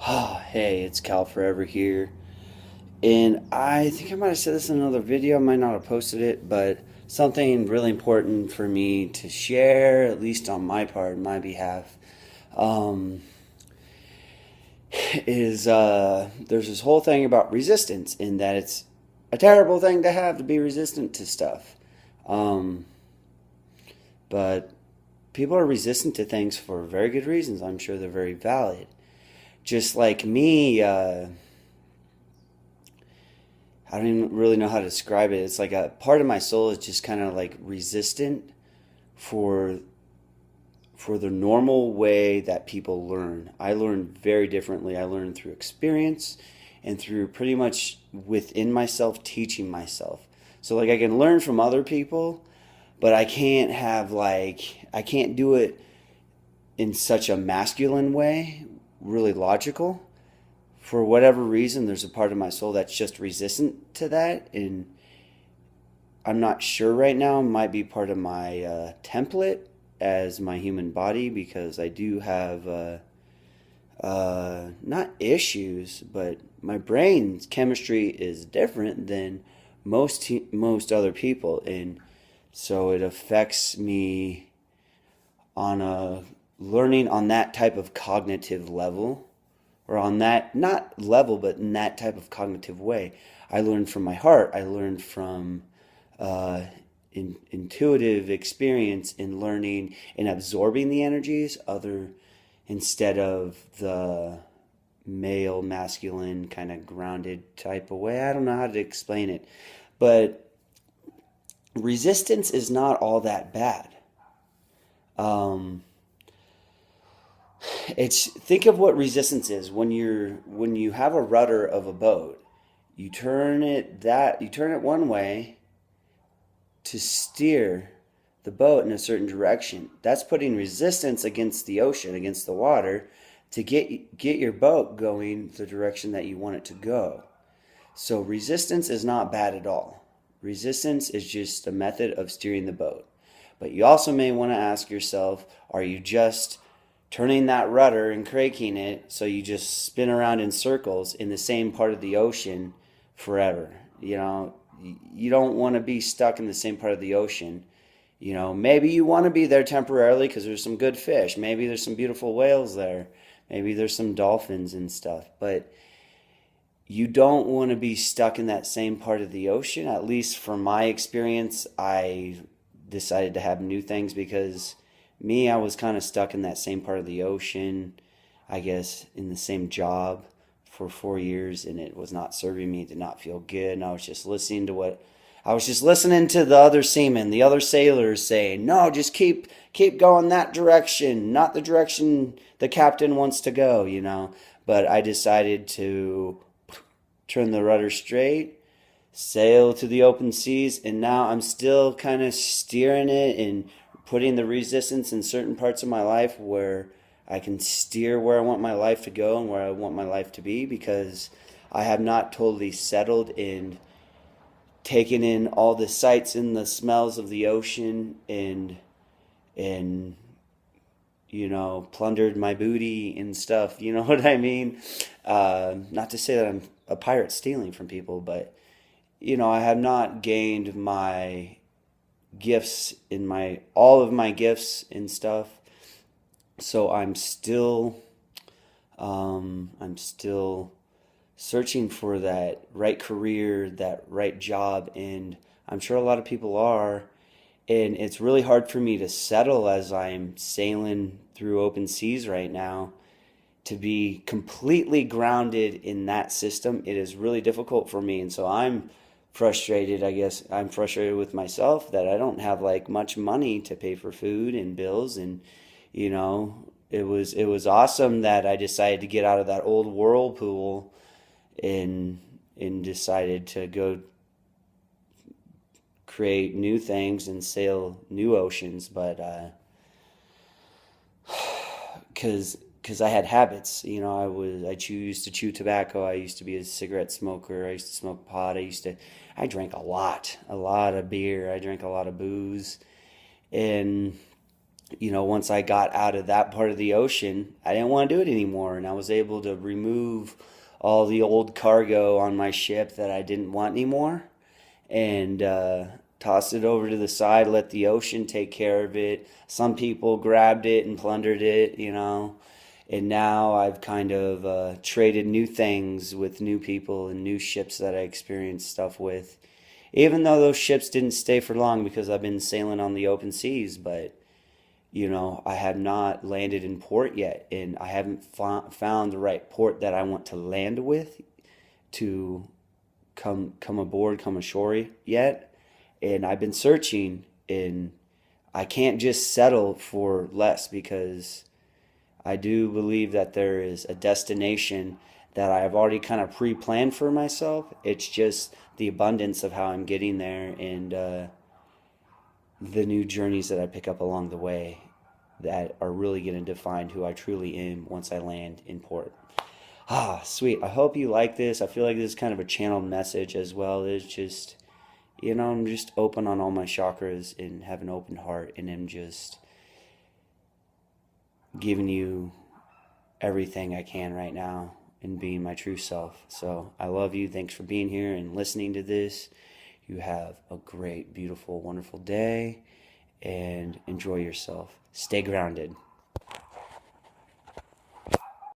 Hey, it's Cal Forever here. And I think I might have said this in another video, I might not have posted it, but something really important for me to share, at least on my part, my behalf, um, is there's this whole thing about resistance, in that it's a terrible thing to have to be resistant to stuff. Um, but people are resistant to things for very good reasons. I'm sure they're very valid. Just like me, I don't even really know how to describe it. It's like a part of my soul is just kind of like resistant for the normal way that people learn. I learn very differently. I learn through experience and through pretty much within myself teaching myself. So like I can learn from other people, but I can't do it in such a masculine way, really logical. For whatever reason, there's a part of my soul that's just resistant to that, and I'm not sure right now. It might be part of my template as my human body, because I do have not issues, but my brain's chemistry is different than most other people, and so it affects me on a learning on that type of cognitive level, or on that not level but in that type of cognitive way. I learned from my heart. I learned from uh, intuitive experience in learning and absorbing the energies other, instead of the male masculine kind of grounded type of way. I don't know how to explain it, but resistance is not all that bad. um, It's, think of what resistance is. When you have a rudder of a boat, you turn it one way to steer the boat in a certain direction. That's putting resistance against the ocean, against the water, to get your boat going the direction that you want it to go. So resistance is not bad at all. Resistance is just a method of steering the boat. But you also may want to ask yourself, are you just turning that rudder and cranking it so you just spin around in circles in the same part of the ocean forever? You don't want to be stuck in the same part of the ocean. Maybe you want to be there temporarily because there's some good fish. Maybe there's some beautiful whales there. Maybe there's some dolphins and stuff. But you don't want to be stuck in that same part of the ocean. At least from my experience, I decided to have new things, because I was kind of stuck in that same part of the ocean, I guess, in the same job for 4 years, and it was not serving me. It did not feel good. And I was just listening to the other seamen, the other sailors saying, no, just keep going that direction, not the direction the captain wants to go. But I decided to turn the rudder straight, sail to the open seas, and now I'm still kind of steering it and putting the resistance in certain parts of my life where I can steer where I want my life to go and where I want my life to be, because I have not totally settled in taking in all the sights and the smells of the ocean, and plundered my booty and stuff. You know what I mean? Not to say that I'm a pirate stealing from people, but I have not gained my gifts in my all of my gifts and stuff. So I'm still searching for that right career, that right job, and I'm sure a lot of people are. And it's really hard for me to settle as I'm sailing through open seas right now, to be completely grounded in that system. It is really difficult for me, and so I'm frustrated. I guess I'm frustrated with myself that I don't have like much money to pay for food and bills. And it was awesome that I decided to get out of that old whirlpool, and decided to go create new things and sail new oceans. But because I had habits. I used to chew tobacco. I used to be a cigarette smoker. I used to smoke pot. I drank a lot of beer. I drank a lot of booze, and once I got out of that part of the ocean, I didn't want to do it anymore. And I was able to remove all the old cargo on my ship that I didn't want anymore and tossed it over to the side, let the ocean take care of it. Some people grabbed it and plundered it, And now I've kind of traded new things with new people and new ships that I experienced stuff with. Even though those ships didn't stay for long because I've been sailing on the open seas, but I have not landed in port yet, and I haven't found the right port that I want to land with to come aboard, come ashore yet. And I've been searching, and I can't just settle for less because I do believe that there is a destination that I've already kind of pre-planned for myself. It's just the abundance of how I'm getting there and the new journeys that I pick up along the way that are really going to define who I truly am once I land in port. Sweet. I hope you like this. I feel like this is kind of a channeled message as well. It's just, I'm just open on all my chakras and have an open heart, and I'm just giving you everything I can right now and being my true self. So I love you. Thanks for being here and listening to this. You have a great, beautiful, wonderful day and enjoy yourself. Stay grounded.